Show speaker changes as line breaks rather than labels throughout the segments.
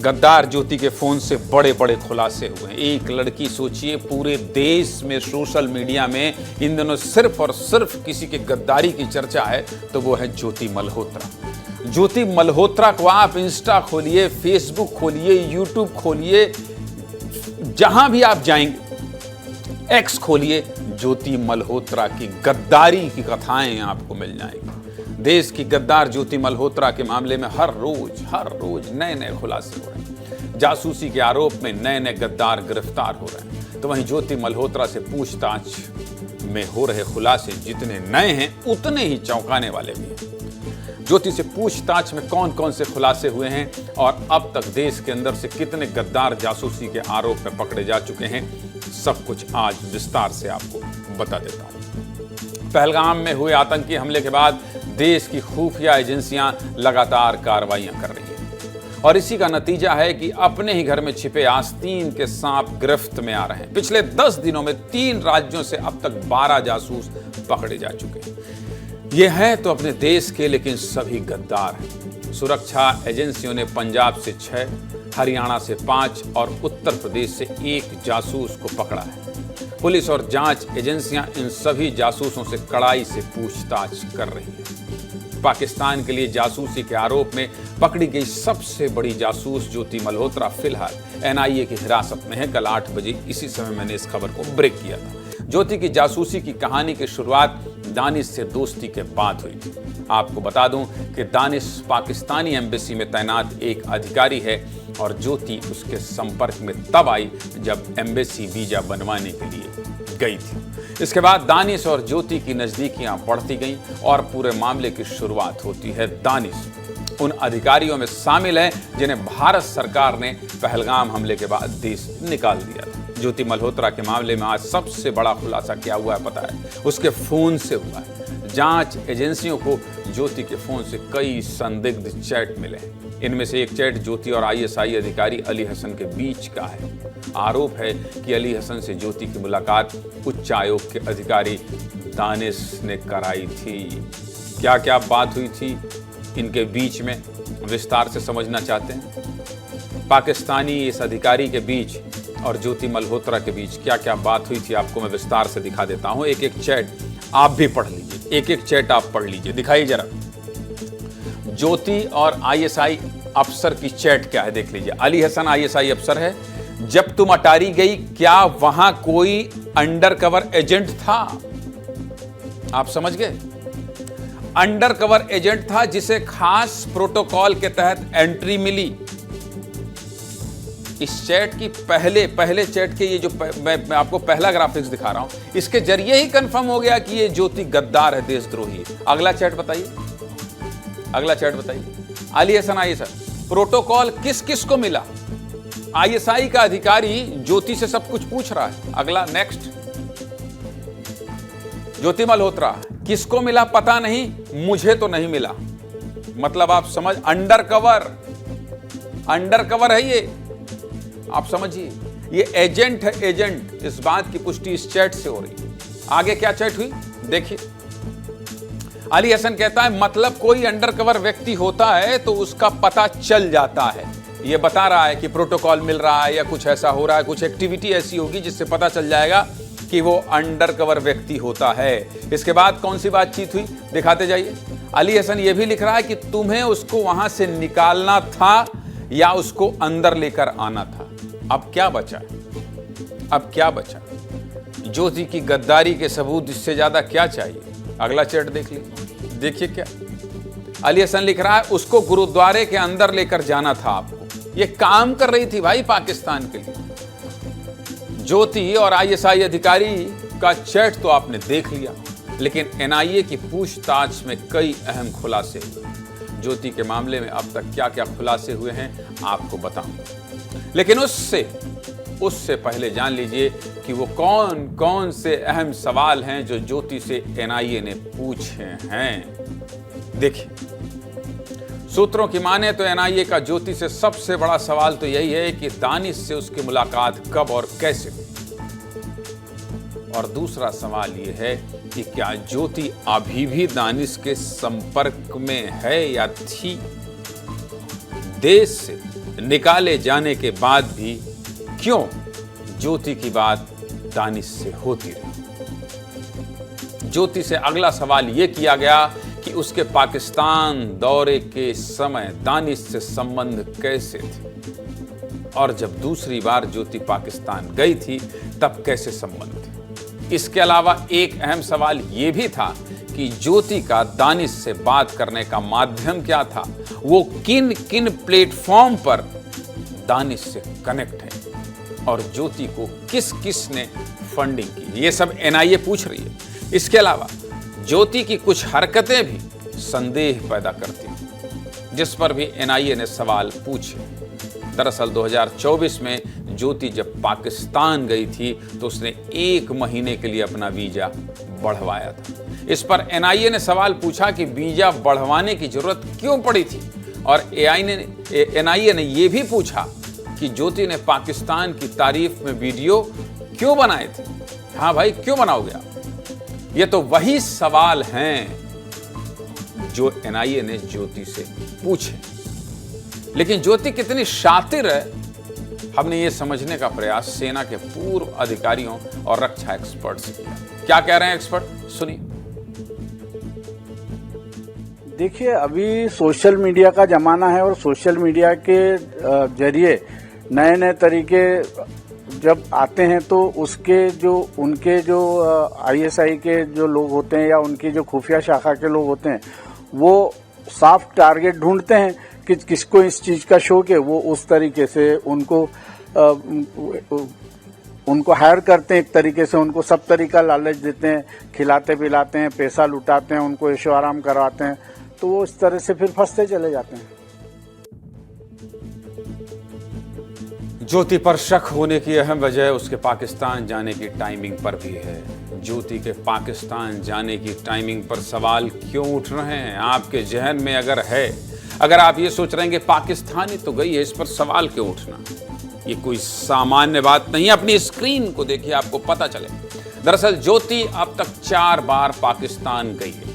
गद्दार ज्योति के फोन से बड़े बड़े खुलासे हुए हैं। एक लड़की, सोचिए, पूरे देश में सोशल मीडिया में इन दिनों सिर्फ और सिर्फ किसी के गद्दारी की चर्चा है तो वो है ज्योति मल्होत्रा। ज्योति मल्होत्रा को आप इंस्टा खोलिए, फेसबुक खोलिए, यूट्यूब खोलिए, जहां भी आप जाएंगे, एक्स खोलिए, ज्योति मल्होत्रा की गद्दारी की कथाएं आपको मिल जाएंगी। देश की गद्दार ज्योति मल्होत्रा के मामले में हर रोज नए नए खुलासे हो रहे हैं। जासूसी के आरोप में नए नए गद्दार गिरफ्तार हो रहे हैं। तो वहीं ज्योति मल्होत्रा से पूछताछ में हो रहे खुलासे जितने नए हैं उतने ही चौंकाने वाले भी हैं। ज्योति से पूछताछ में कौन कौन से खुलासे हुए हैं और अब तक देश के अंदर से कितने गद्दार जासूसी के आरोप में पकड़े जा चुके हैं, सब कुछ आज विस्तार से आपको बता देता हूं। पहलगाम में हुए आतंकी हमले के बाद देश की खुफिया एजेंसियां लगातार कार्रवाइयां कर रही हैं और इसी का नतीजा है कि अपने ही घर में छिपे आस्तीन के सांप गिरफ्त में आ रहे हैं। पिछले 10 दिनों में 3 राज्यों से अब तक 12 जासूस पकड़े जा चुके हैं। ये हैं तो अपने देश के, लेकिन सभी गद्दार हैं। सुरक्षा एजेंसियों ने पंजाब से 6, हरियाणा से 5 और उत्तर प्रदेश से 1 जासूस को पकड़ा है। पुलिस और जांच एजेंसियां इन सभी जासूसों से कड़ाई से पूछताछ कर रही हैं। पाकिस्तान के लिए जासूसी के आरोप में पकड़ी गई सबसे बड़ी जासूस ज्योति मल्होत्रा फिलहाल एनआईए की हिरासत में है। कल 8 बजे इसी समय मैंने इस खबर को ब्रेक किया था। ज्योति की जासूसी की कहानी की शुरुआत दानिश से दोस्ती के बाद हुई थी। आपको बता दूं कि दानिश पाकिस्तानी एम्बेसी में तैनात एक अधिकारी है और ज्योति उसके संपर्क में तब आई जब एम्बेसी वीजा बनवाने के लिए गई थी। इसके बाद दानिश और ज्योति की नजदीकियां बढ़ती गईं और पूरे मामले की शुरुआत होती है। दानिश उन अधिकारियों में शामिल है जिन्हें भारत सरकार ने पहलगाम हमले के बाद देश निकाल दिया था। ज्योति मल्होत्रा के मामले में आज सबसे बड़ा खुलासा क्या हुआ है पता है? उसके फोन से हुआ है। जांच एजेंसियों को ज्योति के फोन से कई संदिग्ध चैट मिले हैं। इनमें से एक चैट ज्योति और आईएसआई अधिकारी अली हसन के बीच का है। आरोप है कि अली हसन से ज्योति की मुलाकात उच्च आयोग के अधिकारी दानिश ने कराई थी। क्या क्या बात हुई थी इनके बीच में, विस्तार से समझना चाहते हैं? पाकिस्तानी इस अधिकारी के बीच और ज्योति मल्होत्रा के बीच क्या क्या बात हुई थी आपको मैं विस्तार से दिखा देता हूं। एक एक चैट आप भी पढ़ लीजिए, एक एक चैट आप पढ़ लीजिए। दिखाइए जरा ज्योति और आईएसआई अफसर की चैट क्या है, देख लीजिए। अली हसन आईएसआई अफसर है। जब तुम अटारी गई क्या वहां कोई अंडरकवर एजेंट था? आप समझ गए? अंडरकवर एजेंट था जिसे खास प्रोटोकॉल के तहत एंट्री मिली। इस चैट की पहले चैट के ये जो मैं आपको पहला ग्राफिक्स दिखा रहा हूं, इसके जरिए ही कंफर्म हो गया कि ये ज्योति गद्दार है, देशद्रोही है। अगला चैट बताइए, अगला चैट बताइए। अली हसन आईएसआई प्रोटोकॉल किस किस को मिला? आईएसआई का अधिकारी ज्योति से सब कुछ पूछ रहा है। अगला नेक्स्ट। ज्योति मल्होत्रा किसको मिला पता नहीं, मुझे तो नहीं मिला। मतलब आप समझ, अंडरकवर है ये, आप समझिए। ये एजेंट है, एजेंट। इस बात की पुष्टि इस चैट से हो रही है। आगे क्या चैट हुई देखिए। अली हसन कहता है मतलब कोई अंडरकवर व्यक्ति होता है तो उसका पता चल जाता है। ये बता रहा है कि प्रोटोकॉल मिल रहा है या कुछ ऐसा हो रहा है, कुछ एक्टिविटी ऐसी होगी जिससे पता चल जाएगा कि वो अंडरकवर व्यक्ति होता है। इसके बाद कौन सी बातचीत हुई दिखाते जाइए। अली हसन ये भी लिख रहा है कि तुम्हें उसको वहां से निकालना था या उसको अंदर लेकर आना था। अब क्या बचा? अब क्या बचा? ज्योति की गद्दारी के सबूत इससे ज्यादा क्या चाहिए? अगला चैट देख लीजिए। देखिए क्या अली हसन लिख रहा है, उसको गुरुद्वारे के अंदर लेकर जाना था आपको। ये काम कर रही थी भाई पाकिस्तान के लिए। ज्योति और आईएसआई अधिकारी का चैट तो आपने देख लिया, लेकिन एनआईए की पूछताछ में कई अहम खुलासे हुए। ज्योति के मामले में अब तक क्या क्या खुलासे हुए हैं आपको बताऊंगा, लेकिन उससे पहले जान लीजिए कि वो कौन कौन से अहम सवाल हैं जो ज्योति से एनआईए ने पूछे हैं। देखिए, सूत्रों की माने तो एनआईए का ज्योति से सबसे बड़ा सवाल तो यही है कि दानिश से उसकी मुलाकात कब और कैसे हुई। और दूसरा सवाल यह है कि क्या ज्योति अभी भी दानिश के संपर्क में है या थी। देश से निकाले जाने के बाद भी क्यों ज्योति की बात दानिश से होती रही। ज्योति से अगला सवाल यह किया गया कि उसके पाकिस्तान दौरे के समय दानिश से संबंध कैसे थे, और जब दूसरी बार ज्योति पाकिस्तान गई थी तब कैसे संबंध थे। इसके अलावा एक अहम सवाल यह भी था कि ज्योति का दानिश से बात करने का माध्यम क्या था, वो किन किन प्लेटफॉर्म पर दानिश से कनेक्ट है, और ज्योति को किस किस ने फंडिंग की। ये सब एनआईए पूछ रही है। इसके अलावा ज्योति की कुछ हरकतें भी संदेह पैदा करती हैं, जिस पर भी एनआईए ने सवाल पूछे। दरअसल 2024 में ज्योति जब पाकिस्तान गई थी तो उसने 1 महीने के लिए अपना वीजा बढ़वाया था। इस पर एनआईए ने सवाल पूछा कि वीजा बढ़वाने की जरूरत क्यों पड़ी थी, और एनआईए ने यह भी पूछा कि ज्योति ने पाकिस्तान की तारीफ में वीडियो क्यों बनाए थे। हाँ भाई, क्यों बनाओगे आप? ये तो वही सवाल हैं जो एनआईए ने ज्योति से पूछे। लेकिन ज्योति कितनी शातिर है, हमने ये समझने का प्रयास सेना के पूर्व अधिकारियों और रक्षा एक्सपर्ट से किया। क्या कह रहे हैं एक्सपर्ट, सुनिए।
देखिए, अभी सोशल मीडिया का जमाना है और सोशल मीडिया के जरिए नए नए तरीके जब आते हैं तो उनके जो आईएसआई के जो लोग होते हैं या उनकी जो खुफिया शाखा के लोग होते हैं, वो साफ टारगेट ढूंढते हैं कि किसको इस चीज का शौक है। वो उस तरीके से उनको हायर करते हैं, एक तरीके से उनको सब तरीका लालच देते हैं, खिलाते पिलाते हैं, पैसा लुटाते हैं, उनको ऐशो आराम करवाते हैं, तो वो इस तरह से फिर फंसते चले जाते हैं।
ज्योति पर शक होने की अहम वजह उसके पाकिस्तान जाने की टाइमिंग पर भी है। ज्योति के पाकिस्तान जाने की टाइमिंग पर सवाल क्यों उठ रहे हैं आपके जहन में? अगर आप ये सोच रहे हैं कि पाकिस्तानी तो गई है, इस पर सवाल क्यों उठना? ये कोई सामान्य बात नहीं है। अपनी स्क्रीन को देखिए, आपको पता चले। दरअसल ज्योति अब तक 4 बार पाकिस्तान गई है।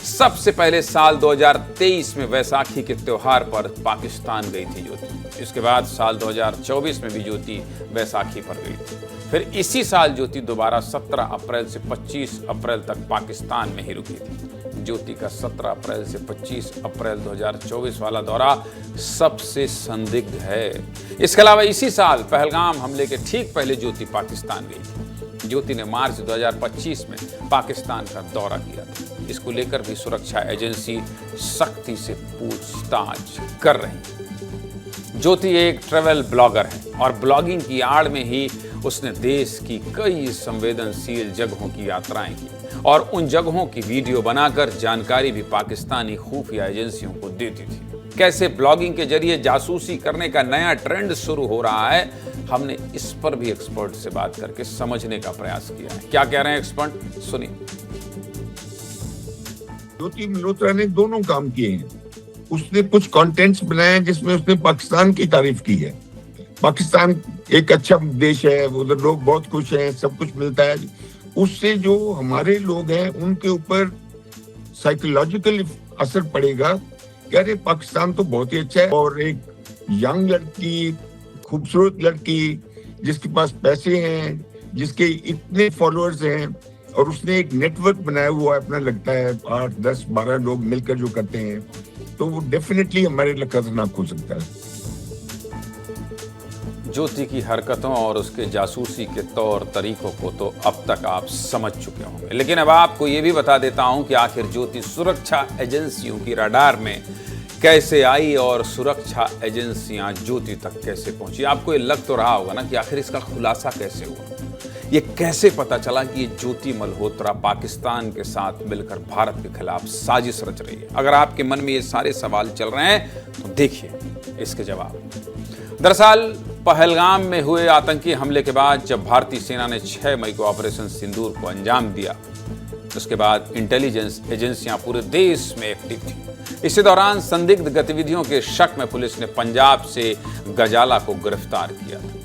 सबसे पहले साल 2023 में वैसाखी के त्योहार पर पाकिस्तान गई थी ज्योति। इसके बाद साल 2024 में भी ज्योति वैसाखी पर गई थी। फिर इसी साल ज्योति दोबारा 17 अप्रैल से 25 अप्रैल तक पाकिस्तान में ही रुकी थी। ज्योति का 17 अप्रैल से 25 अप्रैल 2024 वाला दौरा सबसे संदिग्ध है। इसके अलावा इसी साल पहलगाम हमले के ठीक पहले ज्योति पाकिस्तान गई थी। ज्योति ने मार्च 2025 में पाकिस्तान का दौरा किया था। इसको लेकर भी सुरक्षा एजेंसी सख्ती से पूछताछ कर रही है। ज्योति एक ट्रैवल ब्लॉगर है और ब्लॉगिंग की आड़ में ही उसने देश की कई संवेदनशील जगहों की यात्राएं की और उन जगहों की वीडियो बनाकर जानकारी भी पाकिस्तानी खुफिया एजेंसियों को देती थी। कैसे ब्लॉगिंग के जरिए जासूसी करने का नया ट्रेंड शुरू हो रहा है, हमने इस पर भी एक्सपर्ट से बात करके समझने का प्रयास किया है। क्या कह रहे हैं एक्सपर्ट, सुनिए।
ज्योति मल्होत्रा ने दोनों काम किए हैं। उसने कुछ कंटेंट्स बनाए जिसमें उसने पाकिस्तान की तारीफ की है। पाकिस्तान एक अच्छा देश है, उधर लोग बहुत खुश हैं, सब कुछ मिलता है। उससे जो हमारे लोग हैं उनके ऊपर साइकोलॉजिकल असर पड़ेगा कि अरे पाकिस्तान तो बहुत ही अच्छा है, और एक यंग लड़की, खूबसूरत लड़की जिसके पास पैसे हैं, जिसके इतने फॉलोअर्स हैं, और उसने एक नेटवर्क बनाया हुआ अपना, लगता है 8, 10, 12 लोग मिलकर जो करते हैं, तो वो डेफिनेटली हमारे लिए खतरनाक हो सकता है।
ज्योति की हरकतों और उसके जासूसी के तौर तरीकों को तो अब तक आप समझ चुके होंगे, लेकिन अब आपको ये भी बता देता हूं कि आखिर ज्योति सुरक्षा एजेंसियों की रडार में कैसे आई और सुरक्षा एजेंसियां ज्योति तक कैसे पहुंची। आपको ये लग तो रहा होगा ना कि आखिर इसका खुलासा कैसे हुआ, ये कैसे पता चला कि ये ज्योति मल्होत्रा पाकिस्तान के साथ मिलकर भारत के खिलाफ साजिश रच रही है। अगर आपके मन में ये सारे सवाल चल रहे हैं तो देखिए इसके जवाब। दरअसल पहलगाम में हुए आतंकी हमले के बाद जब भारतीय सेना ने 6 मई को ऑपरेशन सिंदूर को अंजाम दिया, उसके बाद इंटेलिजेंस एजेंसियां पूरे देश में एक्टिव थी। इसी दौरान संदिग्ध गतिविधियों के शक में पुलिस ने पंजाब से गजाला को गिरफ्तार किया था।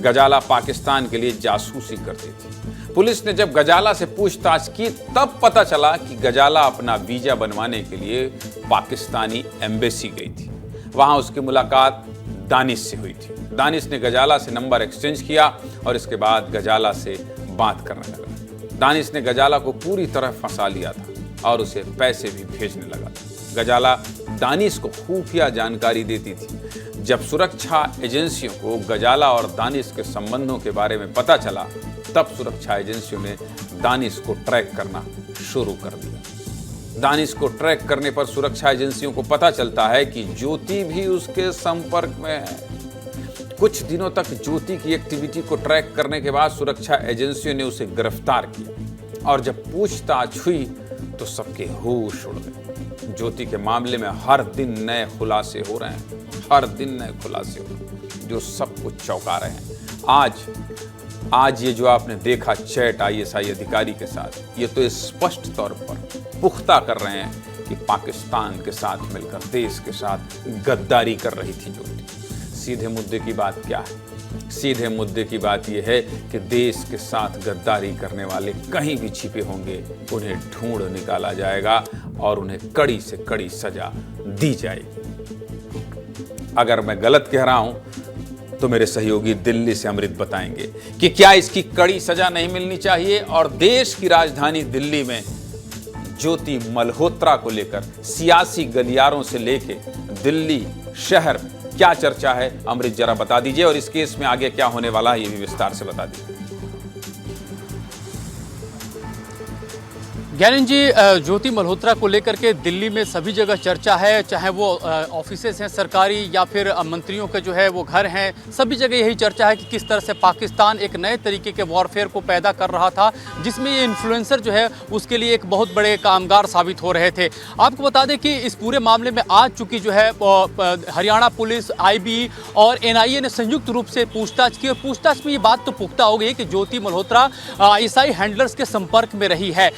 गजाला पाकिस्तान के लिए जासूसी करती थी। पुलिस ने जब गजाला से पूछताछ की तब पता चला कि गजाला अपना वीजा बनवाने के लिए पाकिस्तानी एम्बेसी गई थी। वहां उसकी मुलाकात दानिश से हुई थी। दानिश ने गजाला से नंबर एक्सचेंज किया और इसके बाद गजाला से बात करने लगा। दानिश ने गजाला को पूरी तरह फंसा लिया था और उसे पैसे भी भेजने लगा था। गजाला दानिश को खुफिया जानकारी देती थी। जब सुरक्षा एजेंसियों को गजाला और दानिश के संबंधों के बारे में पता चला, तब सुरक्षा एजेंसियों ने दानिश को ट्रैक करना शुरू कर दिया। दानिश को ट्रैक करने पर सुरक्षा एजेंसियों को पता चलता है कि ज्योति भी उसके संपर्क में है। कुछ दिनों तक ज्योति की एक्टिविटी को ट्रैक करने के बाद सुरक्षा एजेंसियों ने उसे गिरफ्तार किया और जब पूछताछ हुई तो सबके होश उड़ गए। ज्योति के मामले में हर दिन नए खुलासे हो रहे हैं, हर दिन नए खुलासे हो रहे हैं जो सब कुछ चौंका रहे हैं। आज ये जो आपने देखा चैट आईएसआई अधिकारी के साथ, ये तो स्पष्ट तौर पर पुख्ता कर रहे हैं कि पाकिस्तान के साथ मिलकर देश के साथ गद्दारी कर रही थी ज्योति। सीधे मुद्दे की बात क्या है? सीधे मुद्दे की बात यह है कि देश के साथ गद्दारी करने वाले कहीं भी छिपे होंगे, उन्हें ढूंढ निकाला जाएगा और उन्हें कड़ी से कड़ी सजा दी जाएगी। अगर मैं गलत कह रहा हूं तो मेरे सहयोगी दिल्ली से अमृत बताएंगे कि क्या इसकी कड़ी सजा नहीं मिलनी चाहिए और देश की राजधानी दिल्ली में ज्योति मल्होत्रा को लेकर सियासी गलियारों से लेके दिल्ली शहर में क्या चर्चा है। अमृत जरा बता दीजिए और इस केस में आगे क्या होने वाला है ये भी विस्तार से बता दीजिए।
ज्ञानंद जी, ज्योति मल्होत्रा को लेकर के दिल्ली में सभी जगह चर्चा है, चाहे वो ऑफिसेस हैं सरकारी या फिर मंत्रियों के जो है वो घर हैं, सभी जगह यही चर्चा है कि किस तरह से पाकिस्तान एक नए तरीके के वॉरफेयर को पैदा कर रहा था, जिसमें ये इन्फ्लुएंसर जो है उसके लिए एक बहुत बड़े कामगार साबित हो रहे थे। आपको बता दें कि इस पूरे मामले में आज चुकी जो है हरियाणा पुलिस, आईबी और एनआईए ने संयुक्त रूप से पूछताछ की और पूछताछ में ये बात तो पुख्ता हो गई कि ज्योति मल्होत्रा आईएसआई हैंडलर्स के संपर्क में रही है।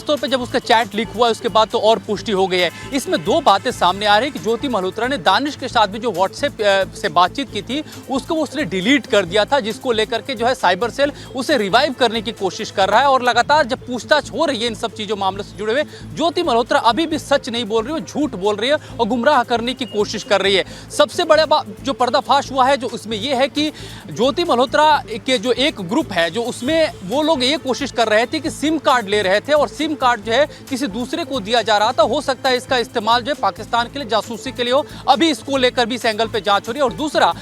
तौर पे जब उसका चैट लीक हुआ उसके बाद तो और पुष्टि हो गई है। इसमें दो बातें सामने आ रही है कि ज्योति मल्होत्रा ने दानिश के साथ भी जो व्हाट्सएप से बातचीत की थी उसको उसने डिलीट कर दिया था, जिसको लेकर के जो है साइबर सेल उसे रिवाइव करने की कोशिश कर रहा है। और लगातार जब पूछताछ हो रही है इन सब चीजों मामलों से जुड़े हुए, ज्योति मल्होत्रा अभी भी सच नहीं बोल रही है, झूठ बोल रही है और गुमराह करने की कोशिश कर रही है। सबसे बड़ा जो पर्दाफाश हुआ है जो उसमें यह है कि ज्योति मल्होत्रा के जो एक ग्रुप है जो उसमें वो लोग ये कोशिश कर रहे थे कि सिम कार्ड ले रहे थे और सिम कार्ड जो है किसी दूसरे को दिया जा रहा था। हो सकता है इसका इस्तेमाल जो है पाकिस्तान के लिए जासूसी के लिए हो। अभी इसको लेकर भी इस एंगल पे जांच हो रही है। और दूसरा,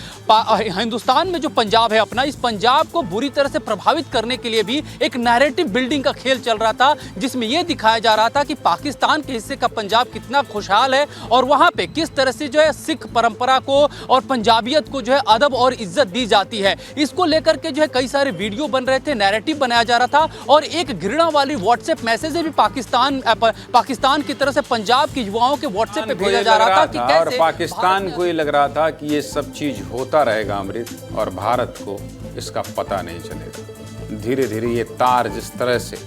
हिंदुस्तान में जो पंजाब है अपना, इस पंजाब को बुरी तरह से प्रभावित करने के लिए भी एक नैरेटिव बिल्डिंग का खेल चल रहा था, जिसमें यह दिखाया जा रहा था कि पाकिस्तान के हिस्से का पंजाब कितना खुशहाल है और वहां पे किस तरह से जो है सिख परंपरा को और पंजाबियत को जो है अदब और इज्जत दी जाती है। इसको लेकर के जो है कई सारे वीडियो बन रहे थे, नैरेटिव बनाया जा रहा था और एक घृणा वाली व्हाट्सएप मैसेज भी पाकिस्तान की तरह से पंजाब के युवाओं के व्हाट्सएप पे भेजा जा रहा था कि कैसे
और पाकिस्तान को ये लग रहा था कि ये सब चीज होता रहेगा अमृत, और भारत को इसका पता नहीं चलेगा। धीरे धीरे ये तार जिस तरह से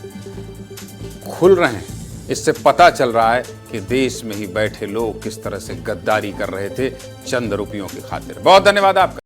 खुल रहे हैं, इससे पता चल रहा है कि देश में ही बैठे लोग किस तरह से गद्दारी कर रहे थे चंद रुपयों की खातिर। बहुत धन्यवाद आपका।